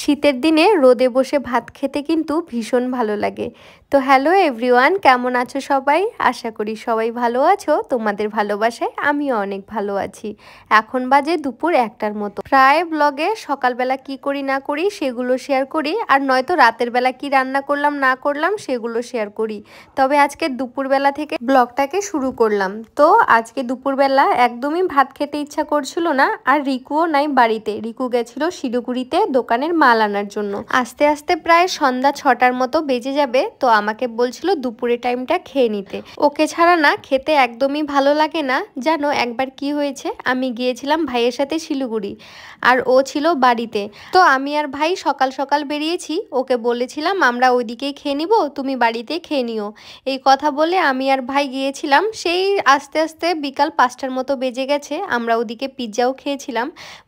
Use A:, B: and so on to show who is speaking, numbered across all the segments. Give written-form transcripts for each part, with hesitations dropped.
A: শীতের দিনে রোদে বসে ভাত খেতে কিন্তু ভীষণ ভালো লাগে। তো হ্যালো এভরিওয়ান, কেমন আছো সবাই? আশা করি সবাই ভালো আছো। তোমাদের ভালোবাসায় আমিও অনেক ভালো আছি। এখন বাজে দুপুর 1টার মতো। প্রায় ব্লগে সকালবেলা কি করি না করি সেগুলো শেয়ার করি, আর নয়তো রাতের বেলা কি রান্না করলাম না করলাম সেগুলো শেয়ার করি। তবে আজকে দুপুরবেলা থেকে ব্লগটাকে শুরু করলাম। তো আজকে দুপুরবেলা একদমই ভাত খেতে ইচ্ছা করছিল না, আর রিকুও নাই বাড়িতে। রিকু গেছিল শিলিগুড়িতে দোকানের মাল আনার জন্য। আস্তে আস্তে প্রায় সন্ধ্যা 6টার মতো বেজে যাবে। তো আমাকে বলছিল দুপুরের টাইমটা খেয়ে নিতে। ওকে ছাড়া না খেতে একদমই ভালো লাগে না। জানো একবার কি হয়েছে, আমি গিয়েছিলাম ভাইয়ের সাথে শিলিগুড়ি, আর ও ছিল বাড়িতে। তো আমি আর ভাই সকাল সকাল বেরিয়েছি। ওকে বলেছিলাম আমরা ওইদিকেই খেয়ে নিব, তুমি বাড়িতে খেয়ে নিও। এই কথা বলে আমি আর ভাই গিয়েছিলাম। সেই আস্তে আস্তে বিকাল 5টার মতো বেজে গেছে। আমরা ওদিকে পিৎজাও খেয়েছিলাম।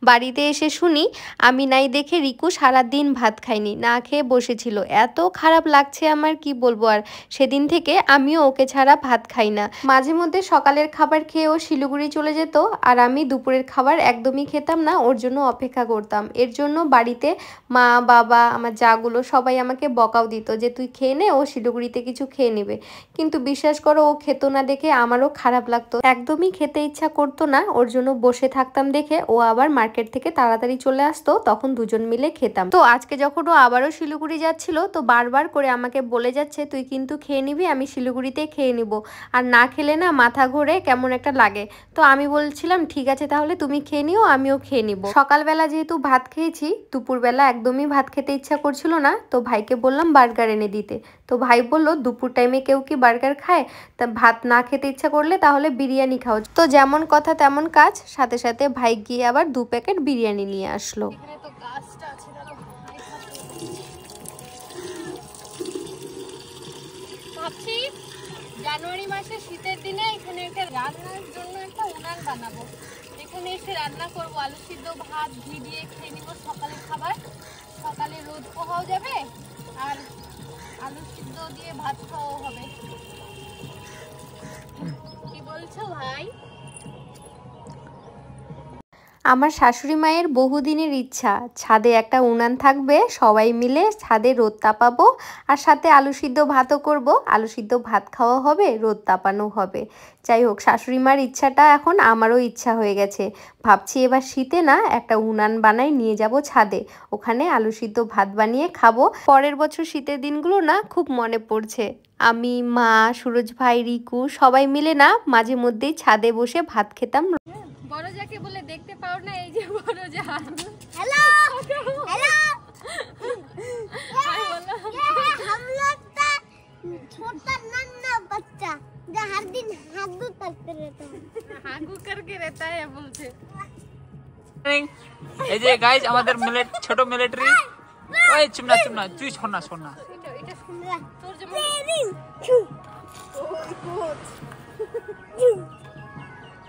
A: বাড়িতে এসে শুনি আমি নাই দেখে রিকু সারাদিন ভাত খায়নি, না খেয়ে বসেছিল। এত খারাপ লাগছে আমার, কি বলবো। আর সেদিন থেকে আমিও ওকে ছাড়া ভাত খাই না। মাঝে মধ্যে সকালের খাবার খেয়ে ও শিলিগুড়ি চলে যেত, আর আমি দুপুরের খাবার একদমই খেতাম না, ওর জন্য অপেক্ষা করতাম। এর জন্য বাড়িতে মা বাবা আমার জাগুলো সবাই আমাকে বকাও দিত যে তুই খেয়ে নে, ও শিলিগুড়িতে কিছু খেয়ে নেবে। কিন্তু বিশ্বাস করো ও খেতো না দেখে আমারও খারাপ লাগতো। একদমই খেতে ইচ্ছা করতো না, ওর জন্য বসে থাকতাম দেখে ও আবার মার্কেট থেকে তাড়াতাড়ি চলে আসতো, তখন দুজন মিলে খেতাম। তো আজকে যখন ও আবারও শিলিগুড়ি যাচ্ছিল, তো বারবার করে আমাকে বলে যাচ্ছে তুই কিন্তু খেয়ে নিবি, আমি শিলিগুড়িতে খেয়ে নিব, আর না খেলে না মাথা ঘোরে কেমন একটা লাগে। তো আমি বলছিলাম ঠিক আছে তাহলে তুমি খেয়ে নিও, আমিও খেয়ে নিব। সকালবেলা যেহেতু ভাত খেয়েছি, দুপুরবেলা একদমই ভাত খেতে ইচ্ছা করছিল না। তো ভাইকে বললাম বার্গার এনে দিতে। তো ভাই বললো দুপুর টাইমে কেউ কি বার্গার খায়? তা ভাত না খেতে ইচ্ছা করলে তাহলে বিরিয়ানি খাও। তো যেমন কথা তেমন কাজ, সাথে সাথে ভাই গিয়ে আবার 2 প্যাকেট বিরিয়ানি নিয়ে আসলো।
B: ভাবছি জানুয়ারি মাসে শীতের দিনে এখানে একটা রান্নার জন্য একটা উনান বানাবো। এখানে এসে রান্না করবো, আলু সিদ্ধ ভাত ঘি দিয়ে খেয়ে নিবো সকালের খাবার। সকালে রোদ পোহাও যাবে, আর আলু সিদ্ধ দিয়ে ভাত খাওয়াও হবে। কি বলছো ভাই?
A: আমার শাশুড়ি মায়ের বহুদিনের ইচ্ছা ছাদে একটা উনান থাকবে, সবাই মিলে ছাদে রোদ তাপাবো, আর সাথে আলু সিদ্ধ ভাতও করব। আলু সিদ্ধ ভাত খাওয়া হবে, রোদ তাপানো হবে। যাই হোক, শাশুড়ি মার ইচ্ছাটা এখন আমারও ইচ্ছা হয়ে গেছে। ভাবছি এবার শীতে না একটা উনান বানাই নিয়ে যাব ছাদে, ওখানে আলু সিদ্ধ ভাত বানিয়ে খাবো। পরের বছর শীতের দিনগুলো না খুব মনে পড়ছে। আমি, মা, সুরজ ভাই, রিকু সবাই মিলে না মাঝে মধ্যেই ছাদে বসে ভাত খেতাম।
B: বড় যাকে বলে দেখতে পাও না, এই যে বড় যা।
C: हेलो हेलो ये हम लोग का छोटा नन्हा बच्चा जो हर दिन हागू करते रहता है।
B: हागू करके रहता है बोलते।
D: এই যে গাইস আমাদের ছোট মিলিটারি। ওই চুমনা চুমনা তুই শোনা শোনা
B: এটা শুনরা তোর যেমন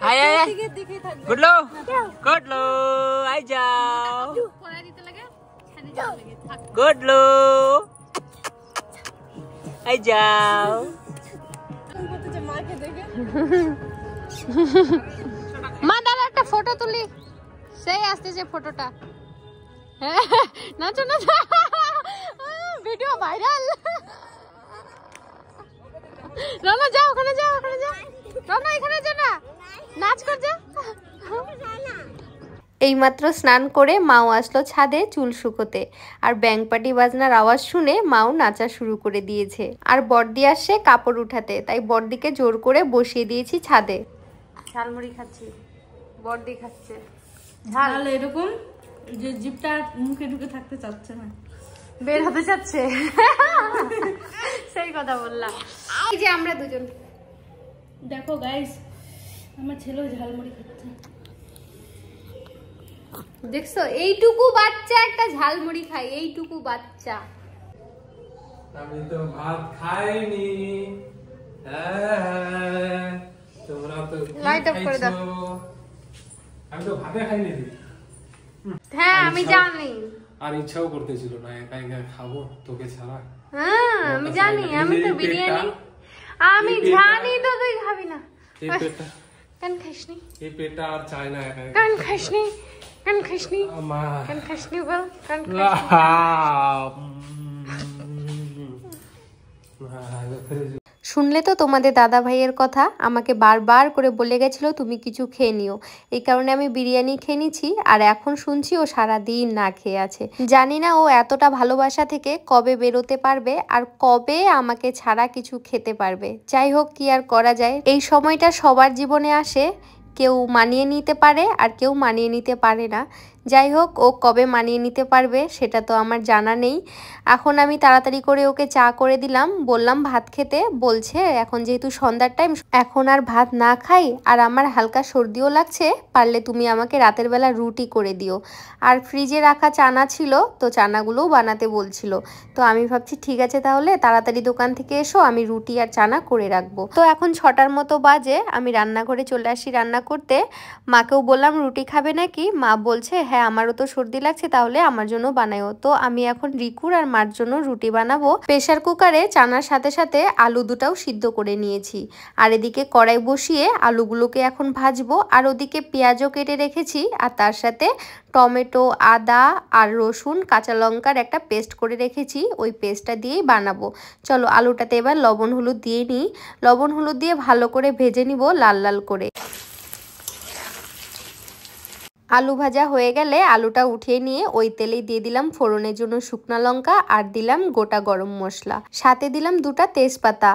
D: আয় আয়
B: দিকে থাকবে।
D: গুডলো গুডলো আই যাও
B: পড়া দিতে লাগে, ছানি দিতে লাগে। থাক
D: গুডলো আই যাও।
B: করতেছে মাকে দেখে।
A: মা দাঁড়া একটা ফটো তুলি। সেই আসতেছে ফটোটা। নাচো নাচো, ভিডিও ভাইরাল। রানা যাও, ওখানে যাও, ওখানে যাও। রানা এখানে যা না, নাচ কর যা। এইমাত্র স্নান করে মাও আসলো ছাদে চুল শুকোতে, আর ব্যাংপাটি বাজনার আওয়াজ শুনে মাও নাচা শুরু করে দিয়েছে। আর বড়দি আসছে কাপড় উঠাতে, তাই বড়দিকে জোর করে বসিয়ে দিয়েছি ছাদে। ঝালমুড়ি খাচ্ছি, বড়দি খাচ্ছে
B: ঝাল এরকম যে জিভটা মুখে ঢুকে থাকতে চাচ্ছে না,
A: বের হতে চাচ্ছে। সেই কথা বললাম। এই যে আমরা দুজন
B: দেখো গাইস, আমার ছেলেও ঝালমুড়ি খাচ্ছে।
A: দেখছো, এইটুকু বাচ্চা একটা ঝালমুড়ি খায়, এইটুকু বাচ্চা।
E: আমি তো ভাত খাইনি। তোমরা তো
A: লাইট অফ করে দাও।
E: আমি তো ভাতে খাইনি।
A: হ্যাঁ আমি জানি,
E: আর ইচ্ছাও করতেছিল না একা একা খাবো তোকে ছাড়া।
A: হ্যাঁ আমি জানি, আমি তো বিরিয়ানি, আমি জানি তো তুই খাবি না।
E: এই পেটটা
A: কেন খাসনি?
E: এই পেটটা আর চায় না একা একা।
A: কেন খাসনি?
B: কান খাসনি
E: মা
B: কান খাসনি বল কান
A: শুনলে তো তোমাদের দাদা ভাইয়ের কথা, আমাকে বারবার করে বলে গেছিল তুমি কিছু খেয়ে নিও, এই কারণে আমি বিরিয়ানি খেয়ে নিচ্ছি। আর এখন শুনছি ও সারাদিন না খেয়ে আছে। জানি না ও এতটা ভালোবাসা থেকে কবে বেরোতে পারবে আর কবে আমাকে ছাড়া কিছু খেতে পারবে। যাই হোক, কি আর করা যায়, এই সময়টা সবার জীবনে আসে, কেউ মানিয়ে নিতে পারে আর কেউ মানিয়ে নিতে পারে না। যাই হোক, ও কবে মানিয়ে নিতে পারবে সেটা তো আমার জানা নেই। এখন আমি তাড়াতাড়ি করে ওকে চা করে দিলাম, বললাম ভাত খেতে, বলছে এখন যেহেতু সন্ধ্যার টাইম এখন আর ভাত না খাই, আর আমার হালকা সর্দিও লাগছে, পারলে তুমি আমাকে রাতের বেলা রুটি করে দিও। আর ফ্রিজে রাখা চানা ছিল, তো চানাগুলোও বানাতে বলছিল। তো আমি ভাবছি ঠিক আছে, তাহলে তাড়াতাড়ি দোকান থেকে এসো, আমি রুটি আর চানা করে রাখবো। তো এখন 6টার মতো বাজে, আমি রান্নাঘরে চলে আসি রান্না করতে। মাকেও বললাম রুটি খাবে নাকি, মা বলছে হ্যাঁ আমারও তো সর্দি লাগছে, তাহলে আমার জন্য বানাইও। তো আমি এখন রিকুর আর মার জন্য রুটি বানাবো। প্রেসার কুকারে চানার সাথে সাথে আলু দুটাও সিদ্ধ করে নিয়েছি, আর এদিকে কড়াই বসিয়ে আলুগুলোকে এখন ভাজবো। আর ওদিকে পেঁয়াজও কেটে রেখেছি, আর তার সাথে টমেটো, আদা আর রসুন, কাঁচা লঙ্কার একটা পেস্ট করে রেখেছি, ওই পেস্টটা দিয়েই বানাবো। চলো আলুটাতে এবার লবণ হলুদ দিয়ে নিই। লবণ হলুদ দিয়ে ভালো করে ভেজে নিব লাল লাল করে। আলু ভাজা হয়ে গেলে আলুটা উঠিয়ে নিয়ে ওই তেলেই দিয়ে দিলাম ফোড়নের জন্য শুকনো লঙ্কা, আর দিলাম গোটা গরম মশলা, সাথে দিলাম 2টা তেজপাতা।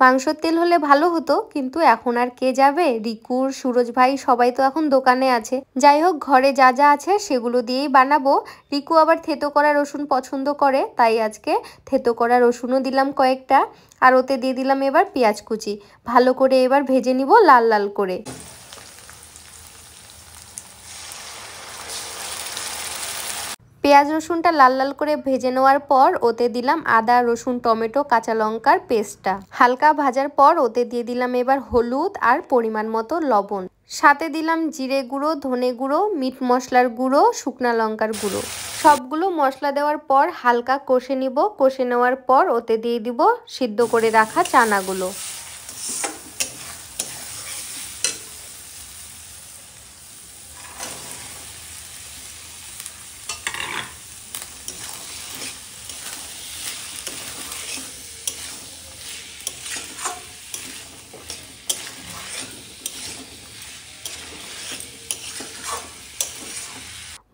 A: মাংসের তেল হলে ভালো হতো, কিন্তু এখন আর কে যাবে, রিকুর, সুরজ ভাই সবাই তো এখন দোকানে আছে। যাই হোক, ঘরে যা যা আছে সেগুলো দিয়েই বানাবো। রিকু আবার থেতো করা রসুন পছন্দ করে, তাই আজকে থেতো করা রসুনও দিলাম কয়েকটা, আর ওতে দিয়ে দিলাম এবার পেঁয়াজ কুচি। ভালো করে এবার ভেজে নিব লাল লাল করে। পেঁয়াজ রসুনটা লাল লাল করে ভেজে নেওয়ার পর ওতে দিলাম আদা, রসুন, টমেটো, কাঁচা লঙ্কার পেস্টটা। হালকা ভাজার পর ওতে দিয়ে দিলাম এবার হলুদ আর পরিমাণ মতো লবণ, সাথে দিলাম জিরে গুঁড়ো, ধনে গুঁড়ো, মিট মশলার গুঁড়ো, শুকনা লঙ্কার গুঁড়ো। সবগুলো মশলা দেওয়ার পর হালকা কষে নিব। কষে নেওয়ার পর ওতে দিয়ে দিব সিদ্ধ করে রাখা চানাগুলো।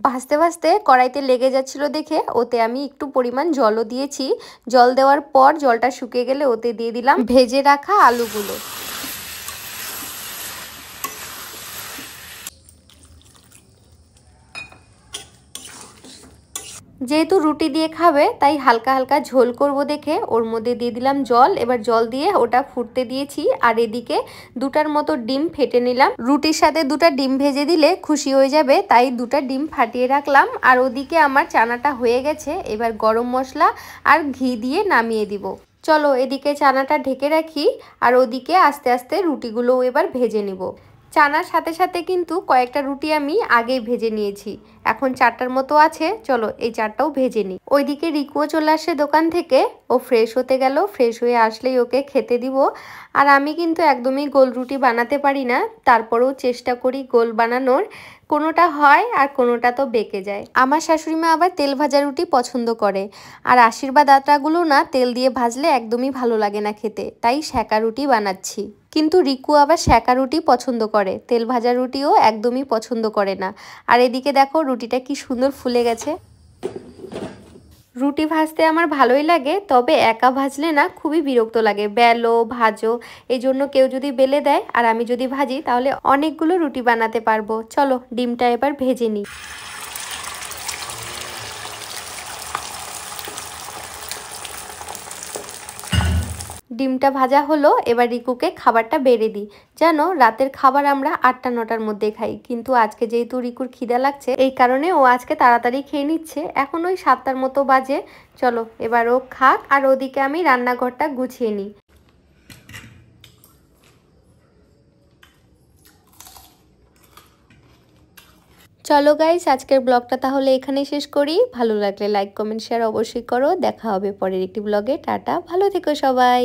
A: ভাজতে ভাজতে কড়াইতে লেগে যাচ্ছিল দেখে ওতে আমি একটু পরিমাণ জলও দিয়েছি। জল দেওয়ার পর জলটা শুকিয়ে গেলে ওতে দিয়ে দিলাম ভেজে রাখা আলুগুলো। যেহেতু রুটি দিয়ে খাবে তাই হালকা হালকা ঝোল করব দেখে ওর মধ্যে দিয়ে দিলাম জল। এবার জল দিয়ে ওটা ফুটতে দিয়েছি, আর এদিকে 2টার মতো ডিম ফেটে নিলাম। রুটির সাথে 2টা ডিম ভেজে দিলে খুশি হয়ে যাবে, তাই 2টা ডিম ফাটিয়ে রাখলাম। আর ওদিকে আমার চানাটা হয়ে গেছে, এবার গরম মশলা আর ঘি দিয়ে নামিয়ে দিব। চলো এদিকে চানাটা ঢেকে রাখি, আর ওদিকে আস্তে আস্তে রুটিগুলো এবার ভেজে নিব। চানার সাথে সাথে কিন্তু কয়েকটা রুটি আমি আগেই ভেজে নিয়েছি, এখন 4টার মতো আছে। চলো এই 4টাও ভেজে নিই। ওইদিকে রিকুও চলে আসে দোকান থেকে, ও ফ্রেশ হতে গেল, ফ্রেশ হয়ে আসলেই ওকে খেতে দিব। আর আমি কিন্তু একদমই গোল রুটি বানাতে পারি না, তারপরেও চেষ্টা করি গোল বানানোর। কোনোটা হয় আর কোনোটা তো বেঁকে যায়। আমার শাশুড়ি মা আবার তেল ভাজা রুটি পছন্দ করে, আর আশীর্বাদ আটাগুলো না তেল দিয়ে ভাজলে একদমই ভালো লাগে না খেতে, তাই সেঁকা রুটি বানাচ্ছি। কিন্তু রিকু আবার সেঁকা রুটি পছন্দ করে, তেল ভাজা রুটিও একদমই পছন্দ করে না। আর এদিকে দেখো রুটিটা কি সুন্দর ফুলে গেছে। রুটি ভাজতে আমার ভালোই লাগে, তবে একা ভাজলে না খুবই বিরক্ত লাগে, বেলো ভাজো। এই জন্য কেউ যদি বেলে দেয় আর আমি যদি ভাজি তাহলে অনেকগুলো রুটি বানাতে পারবো। চলো ডিমটা এবার ভেজে নিই। ডিমটা ভাজা হলো, এবার রিকুকে খাবারটা বেড়ে দিই। জানো রাতের খাবার আমরা 8টা 9টার মধ্যে খাই, কিন্তু আজকে যেহেতু রিকুর খিদা লাগছে এই কারণে ও আজকে তাড়াতাড়ি খেয়ে নিচ্ছে। এখন ওই 7টার মতো বাজে। চলো এবার ও খাক, আর ওদিকে আমি রান্নাঘরটা গুছিয়ে নিই। চলো গাইস, আজকের ব্লগটা তাহলে এখানেই শেষ করি। ভালো লাগলে লাইক, কমেন্ট, শেয়ার অবশ্যই করো। দেখা হবে পরের একটি ব্লগে। টাটা, ভালো থেকো সবাই।